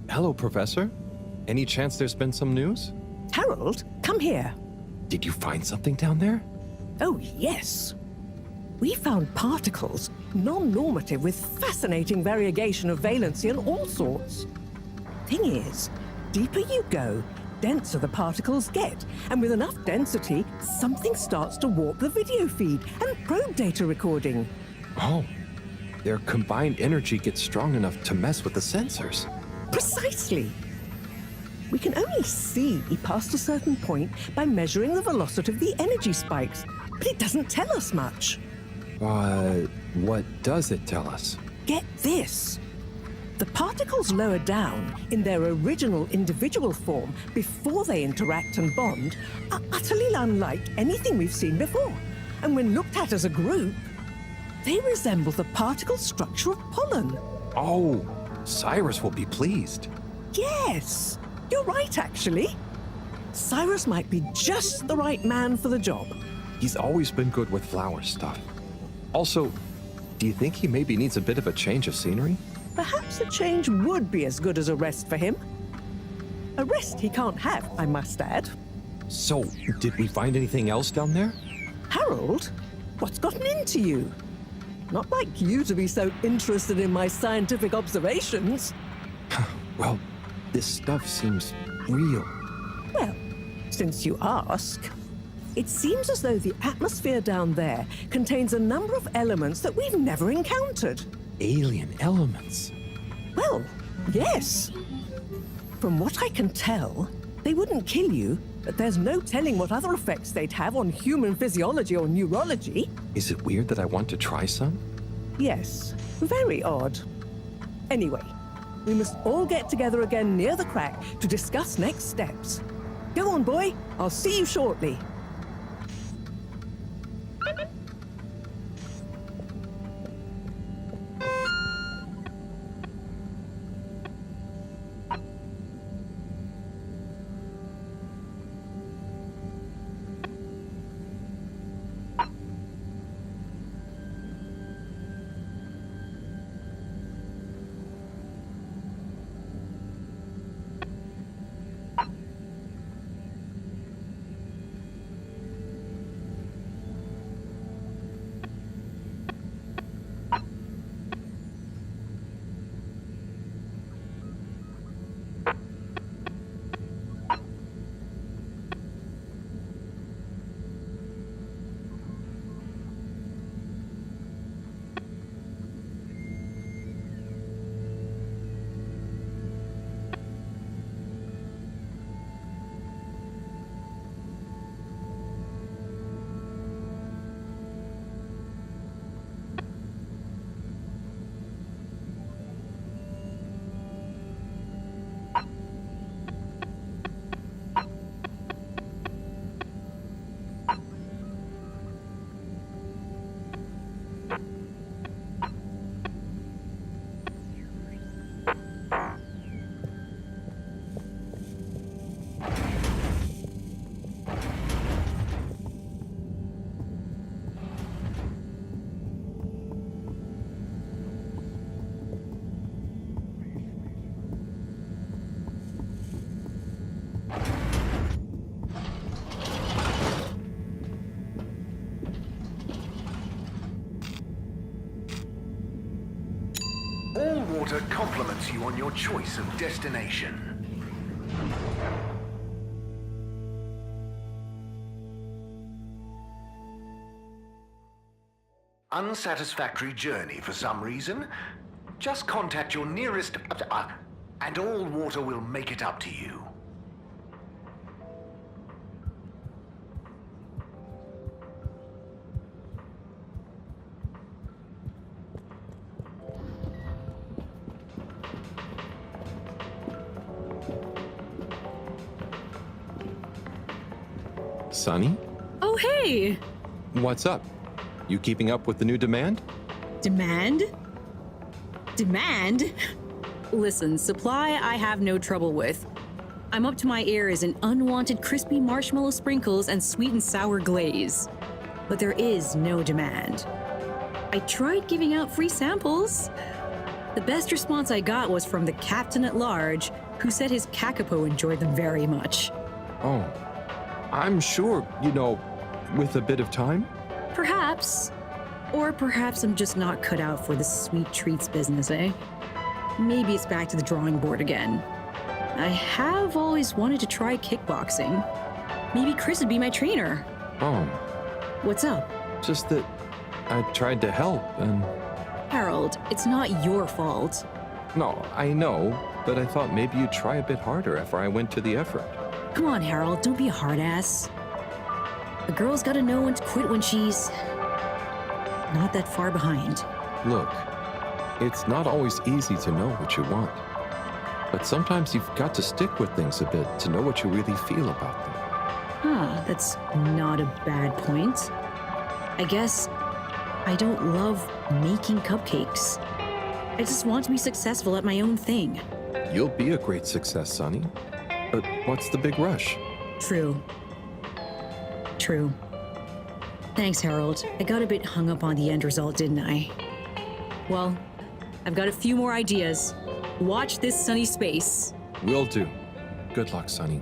Hello, Professor. Any chance there's been some news? Harold, come here. Did you find something down there? Oh, yes. We found particles, non-normative with fascinating variegation of valency and all sorts. Thing is, deeper you go, denser the particles get, and with enough density, something starts to warp the video feed and probe data recording. Oh, their combined energy gets strong enough to mess with the sensors. Precisely. We can only see past a certain point by measuring the velocity of the energy spikes, but it doesn't tell us much. What does it tell us? Get this. The particles lower down in their original individual form before they interact and bond are utterly unlike anything we've seen before. And when looked at as a group, they resemble the particle structure of pollen. Oh, Cyrus will be pleased. Yes, you're right, actually. Cyrus might be just the right man for the job. He's always been good with flower stuff. Also, do you think he maybe needs a bit of a change of scenery? Perhaps a change would be as good as a rest for him. A rest he can't have, I must add. So, did we find anything else down there? Harold, what's gotten into you? Not like you to be so interested in my scientific observations. Well, this stuff seems real. Well, since you ask, it seems as though the atmosphere down there contains a number of elements that we've never encountered. Alien elements. Well, yes. From what I can tell, they wouldn't kill you, but there's no telling what other effects they'd have on human physiology or neurology. Is it weird that I want to try some? Yes, very odd. Anyway, we must all get together again near the crack to discuss next steps. Go on, boy. I'll see you shortly. All water compliments you on your choice of destination. Unsatisfactory journey for some reason? Just contact your nearest... and all water will make it up to you. Sunny? Oh, hey! What's up? You keeping up with the new demand? Demand? Demand? Listen, supply I have no trouble with. I'm up to my ears in unwanted crispy marshmallow sprinkles and sweet and sour glaze. But there is no demand. I tried giving out free samples. The best response I got was from the captain at large, who said his kakapo enjoyed them very much. Oh, I'm sure, with a bit of time. Perhaps. Or perhaps I'm just not cut out for the sweet treats business, eh? Maybe it's back to the drawing board again. I have always wanted to try kickboxing. Maybe Chris would be my trainer. Oh, What's up? just that I tried to help and... Harold, it's not your fault. No, I know, but I thought maybe you'd try a bit harder after I went to the effort. Come on, Harold, don't be a hard ass. A girl's gotta know when to quit when she's not that far behind. Look, it's not always easy to know what you want. But sometimes you've got to stick with things a bit to know what you really feel about them. Huh, that's not a bad point. I guess I don't love making cupcakes. I just want to be successful at my own thing. You'll be a great success, Sonny. But what's the big rush? True. Thanks, Harold. I got a bit hung up on the end result, didn't I? Well, I've got a few more ideas. Watch this sunny space. Will do. Good luck, Sonny.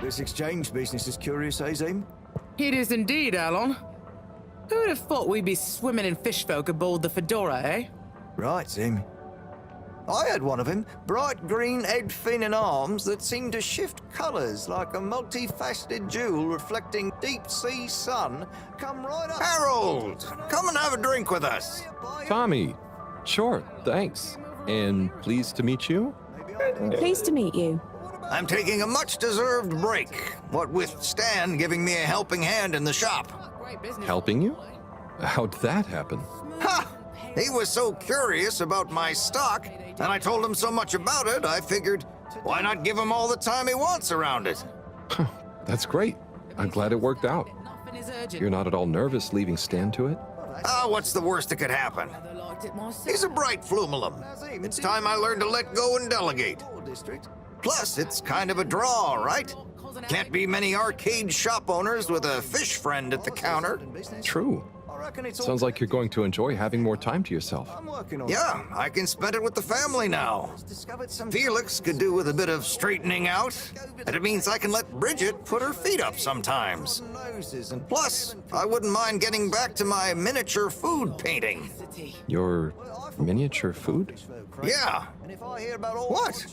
This exchange business is curious, eh, Zim? It is indeed, Alon. Who'd have thought we'd be swimming in fish folk aboard the Fedora, eh? Right, Zim. I had one of him, bright green head, fin and arms that seemed to shift colours like a multifaceted jewel reflecting deep-sea sun, come right up... Harold! Come and have a drink with us. Tommy! Sure, thanks. And pleased to meet you? Pleased to meet you. I'm taking a much-deserved break, what with Stan giving me a helping hand in the shop. Helping you? How'd that happen? Ha! He was so curious about my stock, and I told him so much about it, I figured, why not give him all the time he wants around it? That's great. I'm glad it worked out. You're not at all nervous leaving Stan to it? Ah, what's the worst that could happen? He's a bright flumalum. It's time I learned to let go and delegate. Plus, it's kind of a draw, right? Can't be many arcade shop owners with a fish friend at the counter. True. Sounds like you're going to enjoy having more time to yourself. Yeah, I can spend it with the family now. Felix could do with a bit of straightening out, and it means I can let Bridget put her feet up sometimes. Plus, I wouldn't mind getting back to my miniature food painting. Your miniature food? Yeah. What?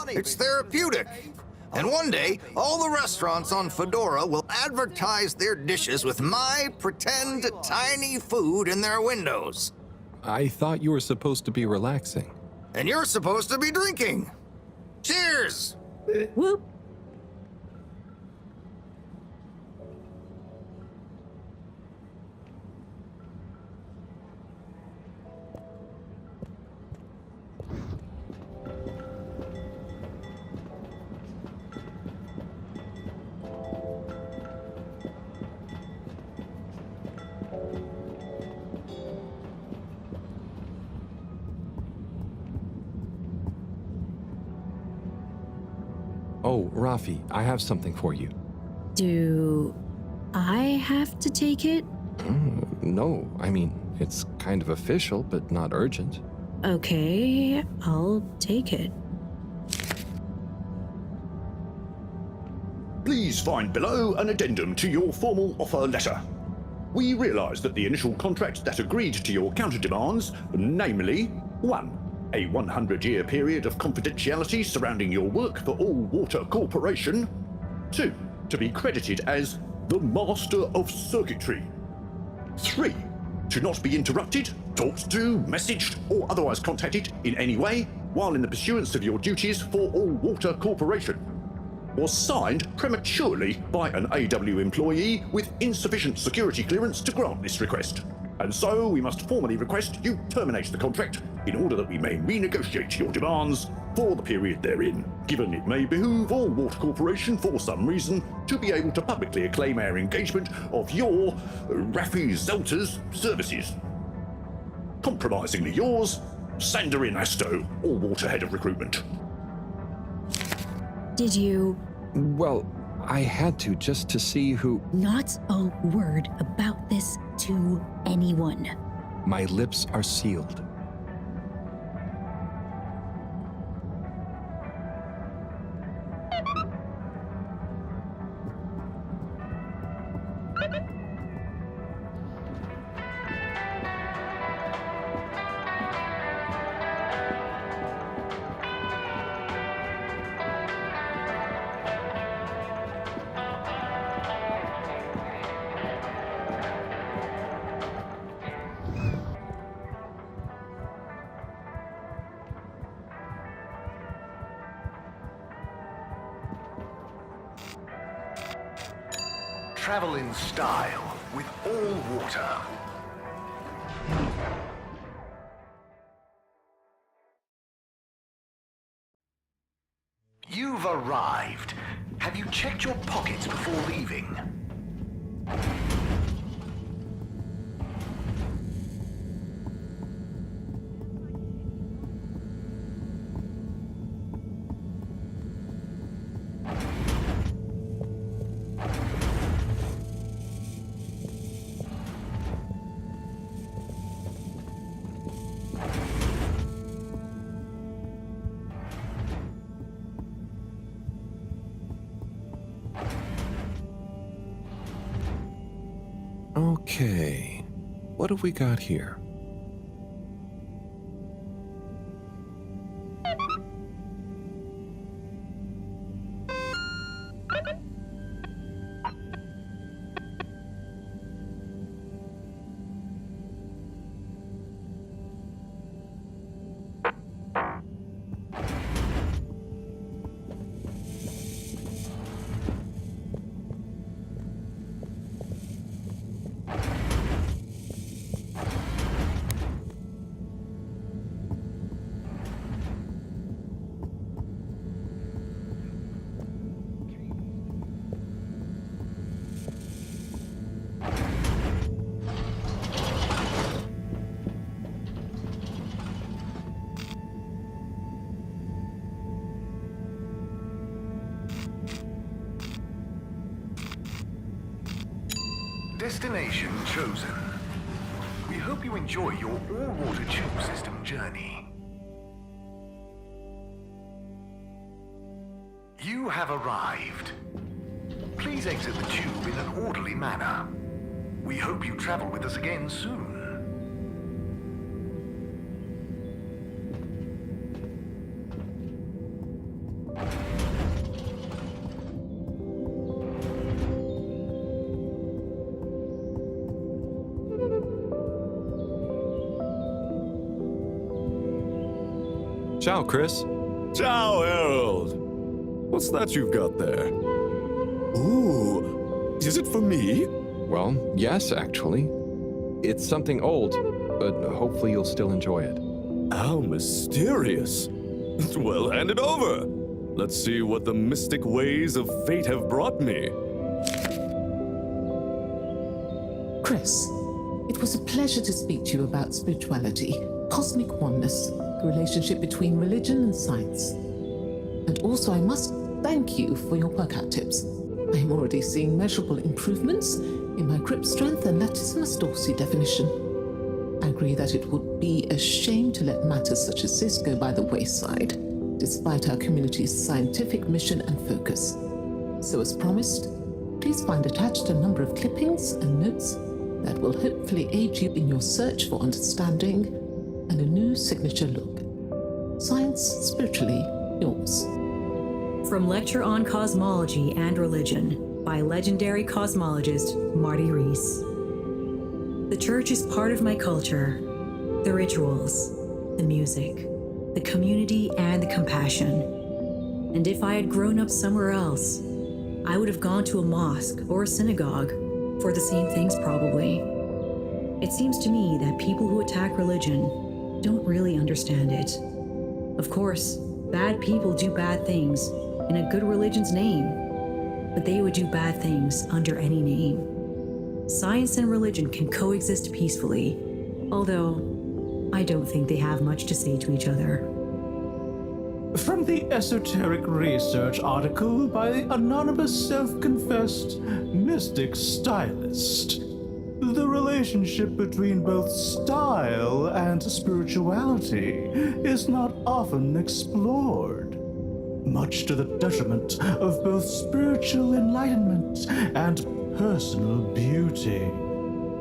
It's therapeutic. And one day, all the restaurants on Fedora will advertise their dishes with my pretend tiny food in their windows. I thought you were supposed to be relaxing. And you're supposed to be drinking. Cheers! Whoop. Oh, Rafi, I have something for you. Do I have to take it? No, I mean, it's kind of official, but not urgent. Okay, I'll take it. Please find below an addendum to your formal offer letter. We realise that the initial contract that agreed to your counter demands, namely 1. A 100-year period of confidentiality surrounding your work for All Water Corporation. 2. To be credited as the Master of Circuitry. 3. To not be interrupted, talked to, messaged, or otherwise contacted in any way while in the pursuance of your duties for All Water Corporation. Was signed prematurely by an AW employee with insufficient security clearance to grant this request. And so we must formally request you terminate the contract in order that we may renegotiate your demands for the period therein, given it may behoove all Water Corporation for some reason to be able to publicly acclaim our engagement of your Raffi Zelter's services. Compromisingly yours, Sandarin Asto, All Water Head of Recruitment. Did you? Well, I had to just to see who. Not a word about this to anyone. My lips are sealed. Travel in style with all water. You've arrived. Have you checked your pockets before leaving? Okay, what have we got here? Destination chosen. We hope you enjoy your all-water tube system journey. You have arrived. Please exit the tube in an orderly manner. We hope you travel with us again soon. Ciao, Chris. Ciao, Harold. What's that you've got there? Ooh, is it for me? Well, yes, actually. It's something old, but hopefully you'll still enjoy it. How mysterious. Well, hand it over. Let's see what the mystic ways of fate have brought me. Chris, it was a pleasure to speak to you about spirituality, cosmic oneness, the relationship between religion and science. And also, I must thank you for your workout tips. I am already seeing measurable improvements in my grip strength and latissimus dorsi definition. I agree that it would be a shame to let matters such as this go by the wayside, despite our community's scientific mission and focus. So as promised, please find attached a number of clippings and notes that will hopefully aid you in your search for understanding and a new signature look. Science spiritually yours. From Lecture on Cosmology and Religion by legendary cosmologist Marty Rees. The church is part of my culture, the rituals, the music, the community, and the compassion. And if I had grown up somewhere else, I would have gone to a mosque or a synagogue for the same things probably. It seems to me that people who attack religion don't really understand it. Of course, bad people do bad things in a good religion's name, but they would do bad things under any name. Science and religion can coexist peacefully, although I don't think they have much to say to each other. From the esoteric research article by the anonymous self-confessed mystic stylist, the relationship between both style and spirituality is not often explored, much to the detriment of both spiritual enlightenment and personal beauty.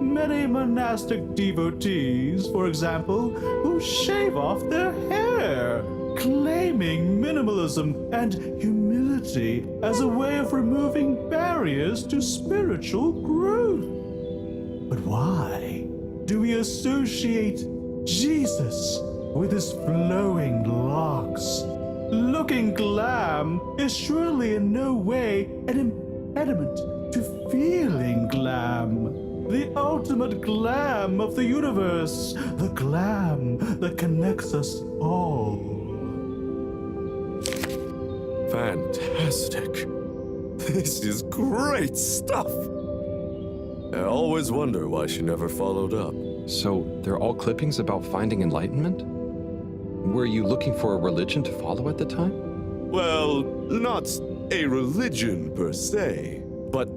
Many monastic devotees, for example, who shave off their hair, claiming minimalism and humility as a way of removing barriers to spiritual growth. But why do we associate Jesus with his flowing locks? Looking glam is surely in no way an impediment to feeling glam. The ultimate glam of the universe, the glam that connects us all. Fantastic. This is great stuff. I always wonder why she never followed up. So, they're all clippings about finding enlightenment? Were you looking for a religion to follow at the time? Well, not a religion per se, but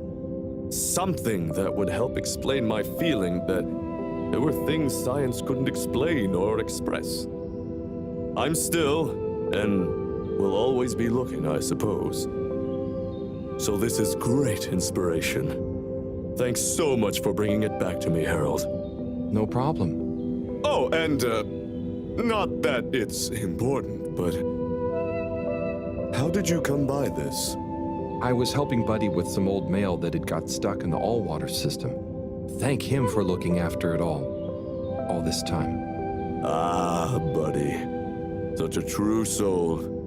something that would help explain my feeling that there were things science couldn't explain or express. I'm still, and will always be looking, I suppose. So this is great inspiration. Thanks so much for bringing it back to me, Harold. No problem. Oh, and, not that it's important, but how did you come by this? I was helping Buddy with some old mail that had got stuck in the all-water system. Thank him for looking after it all this time. Ah, Buddy. Such a true soul.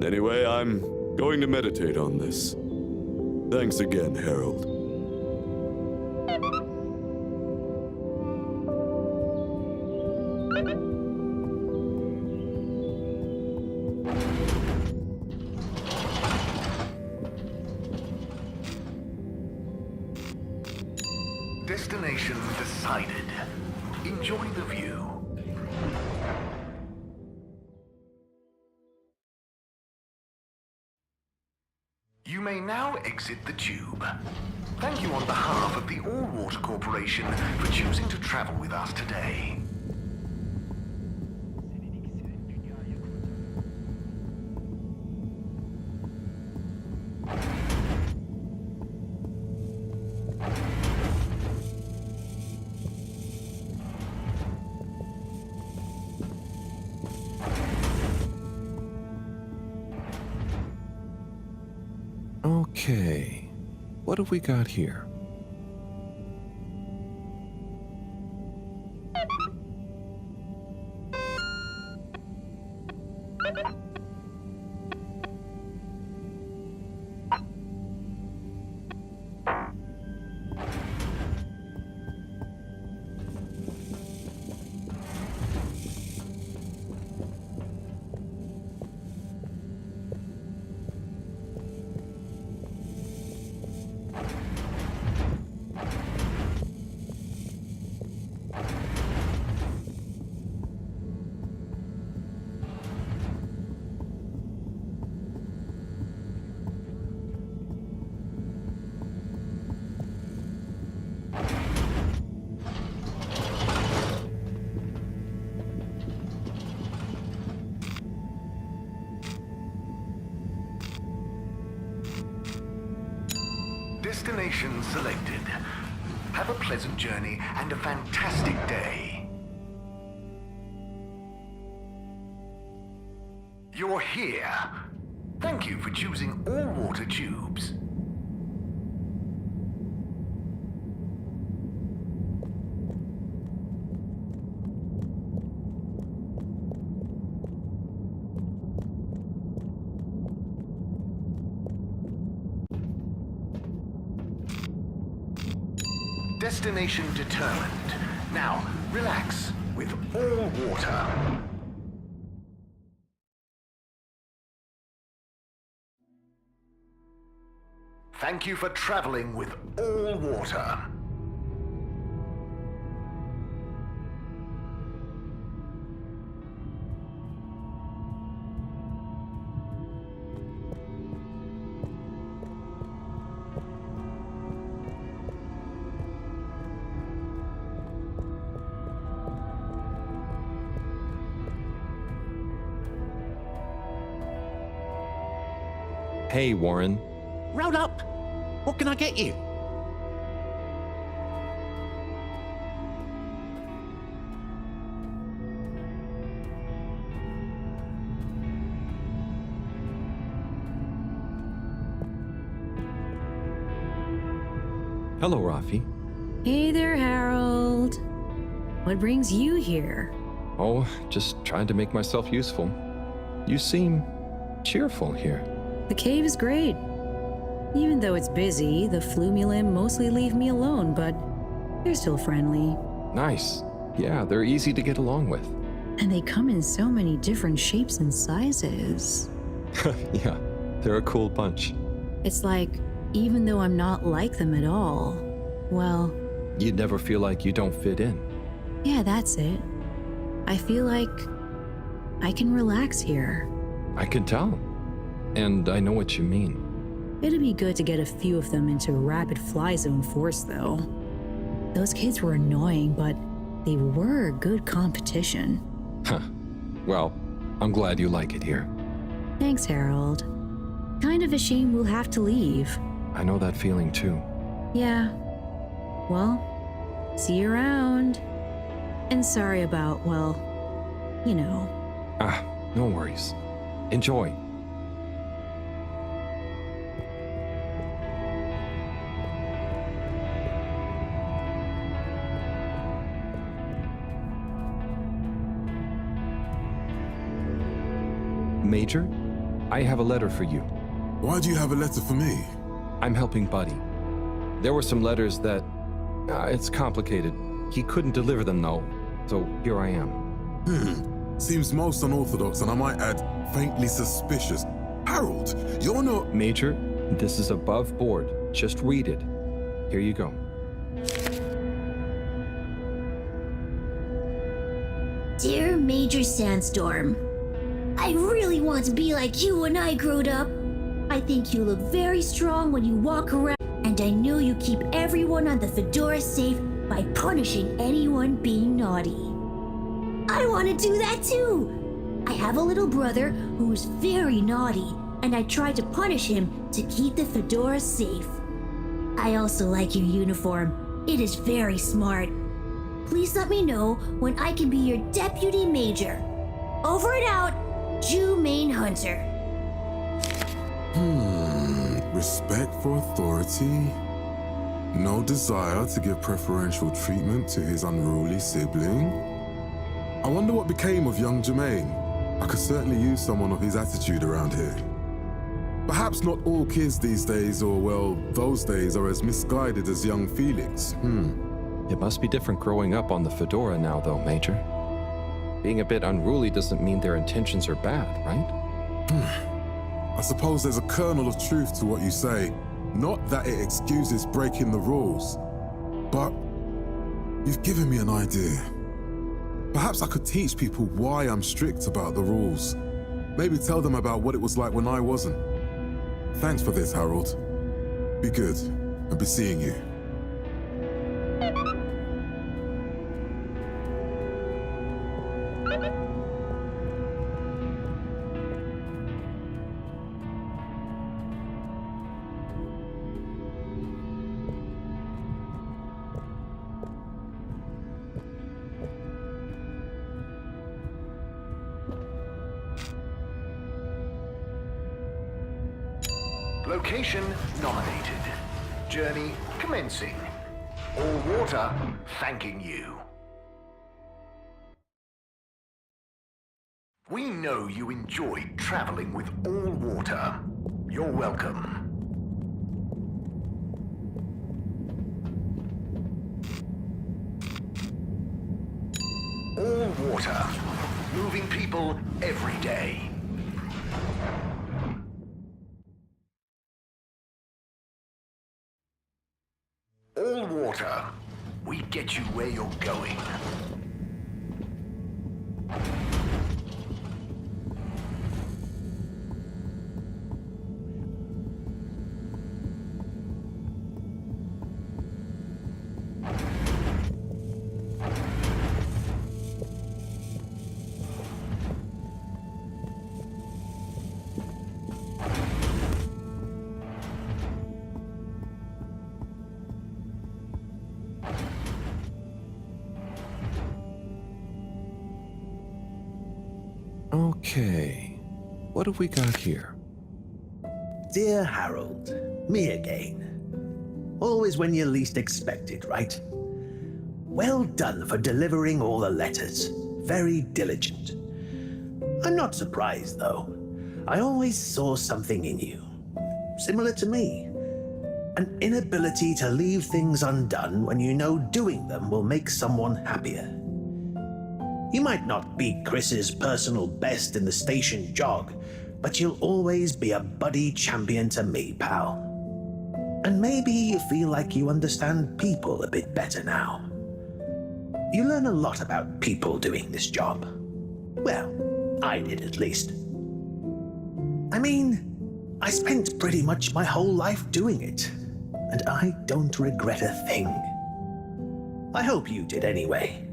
Anyway, I'm going to meditate on this. Thanks again, Harold. Destination decided. Enjoy the view. You may now exit the tube. Thank you on behalf of the All Water Corporation for choosing to travel with us today. Okay, what have we got here? Destination selected. Have a pleasant journey and a fantastic day. You're here. Thank you for choosing all water tubes. Destination determined. Now, relax with all water. Thank you for traveling with all water. Hey, Warren. Roll up. What can I get you? Hello, Rafi. Hey there, Harold. What brings you here? Oh, just trying to make myself useful. You seem cheerful here. The cave is great. Even though it's busy, the Flumilim mostly leave me alone, but they're still friendly. Nice. Yeah, they're easy to get along with. And they come in so many different shapes and sizes. Yeah, they're a cool bunch. It's like, even though I'm not like them at all, well... You'd never feel like you don't fit in. Yeah, that's it. I feel like I can relax here. I can tell. And I know what you mean. It'd be good to get a few of them into Rapid Fly Zone Force, though. Those kids were annoying, but they were good competition. Huh. Well, I'm glad you like it here. Thanks, Harold. Kind of a shame we'll have to leave. I know that feeling too. Yeah. Well, see you around. And sorry about, well, you know. Ah, no worries. Enjoy. Major, I have a letter for you. Why do you have a letter for me? I'm helping Buddy. There were some letters that... it's complicated. He couldn't deliver them, though, so here I am. Seems most unorthodox, and I might add, faintly suspicious. Harold, you're not... Major, this is above board. Just read it. Here you go. Dear Major Sandstorm, I really want to be like you when I growed up. I think you look very strong when you walk around, and I know you keep everyone on the Fedora safe by punishing anyone being naughty. I want to do that too. I have a little brother who is very naughty, and I try to punish him to keep the Fedora safe. I also like your uniform. It is very smart. Please let me know when I can be your deputy major. Over and out, Jew Main Hunter. Respect for authority. No desire to give preferential treatment to his unruly sibling. I wonder what became of young Jermaine. I could certainly use someone of his attitude around here. Perhaps not all kids these days, or well, those days, are as misguided as young Felix. It must be different growing up on the Fedora now, though, Major. Being a bit unruly doesn't mean their intentions are bad, right? I suppose there's a kernel of truth to what you say. Not that it excuses breaking the rules, but you've given me an idea. Perhaps I could teach people why I'm strict about the rules. Maybe tell them about what it was like when I wasn't. Thanks for this, Harold. Be good, and be seeing you. Location nominated. Journey commencing. All water thanking you. We know you enjoyed traveling with all water. You're welcome. All water. Moving people every day. All water. We get you where you're going. Okay, what have we got here? Dear Harold, me again. Always when you least expect it, right? Well done for delivering all the letters. Very diligent. I'm not surprised, though. I always saw something in you. Similar to me. An inability to leave things undone when you know doing them will make someone happier. You might not be Chris's personal best in the station jog, but you'll always be a buddy champion to me, pal. And maybe you feel like you understand people a bit better now. You learn a lot about people doing this job. Well, I did at least. I mean, I spent pretty much my whole life doing it, and I don't regret a thing. I hope you did anyway.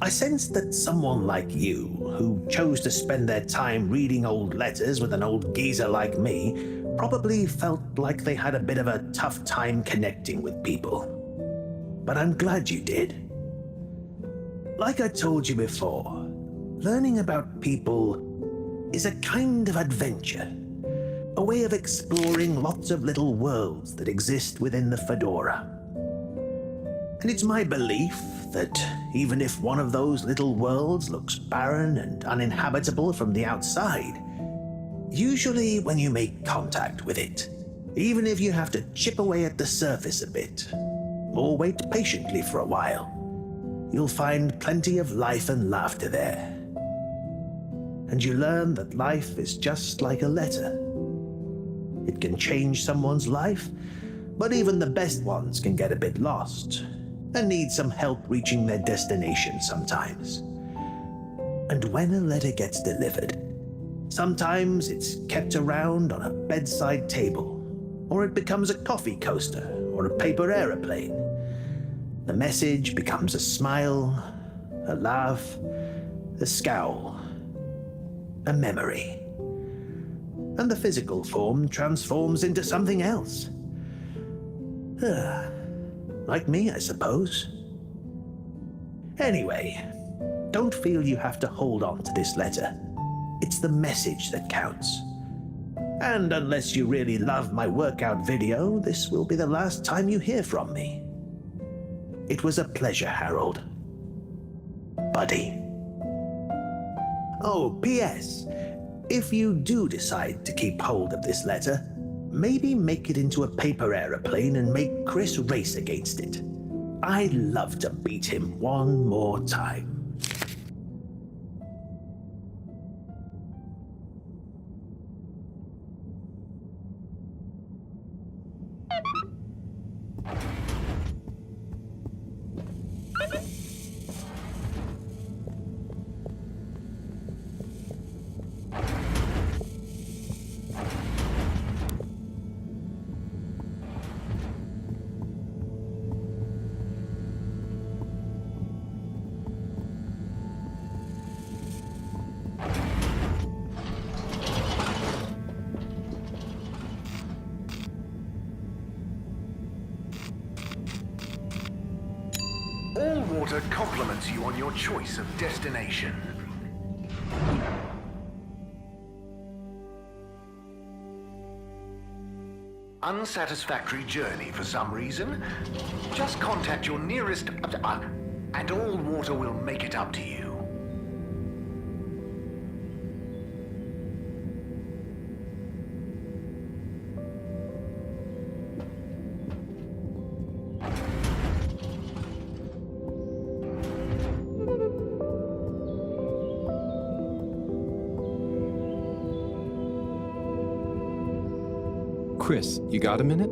I sensed that someone like you, who chose to spend their time reading old letters with an old geezer like me, probably felt like they had a bit of a tough time connecting with people. But I'm glad you did. Like I told you before, learning about people is a kind of adventure, a way of exploring lots of little worlds that exist within the Fedora. And it's my belief that even if one of those little worlds looks barren and uninhabitable from the outside, usually when you make contact with it, even if you have to chip away at the surface a bit, or wait patiently for a while, you'll find plenty of life and laughter there. And you learn that life is just like a letter. It can change someone's life, but even the best ones can get a bit lost and need some help reaching their destination sometimes. And when a letter gets delivered, sometimes it's kept around on a bedside table, or it becomes a coffee coaster or a paper aeroplane. The message becomes a smile, a laugh, a scowl, a memory. And the physical form transforms into something else. Like me, I suppose. Anyway, don't feel you have to hold on to this letter. It's the message that counts. And unless you really love my workout video, this will be the last time you hear from me. It was a pleasure, Harold. Buddy. Oh, P.S. If you do decide to keep hold of this letter, maybe make it into a paper aeroplane and make Chris race against it. I'd love to beat him one more time. All water compliments you on your choice of destination. Unsatisfactory journey for some reason? Just contact your nearest... and all water will make it up to you. Chris, you got a minute?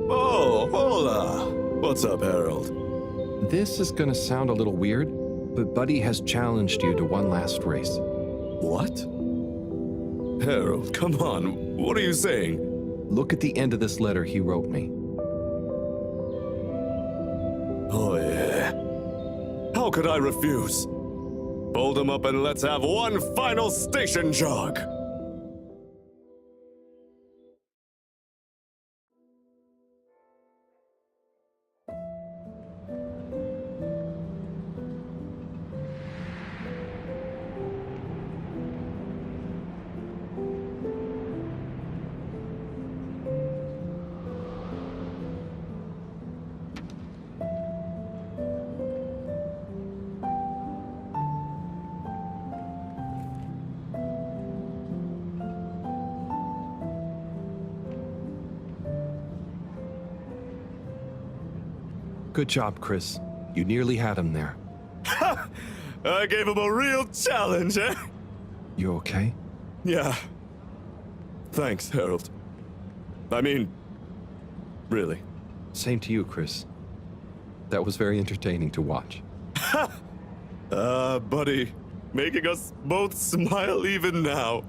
Oh, hola! What's up, Harold? This is gonna sound a little weird, but Buddy has challenged you to one last race. What? Harold, come on. What are you saying? Look at the end of this letter he wrote me. Oh, yeah. How could I refuse? Fold him up and let's have one final station jog. Good job, Chris. You nearly had him there. I gave him a real challenge, eh? You okay? Yeah. Thanks, Harold. I mean, really. Same to you, Chris. That was very entertaining to watch. Buddy, making us both smile even now.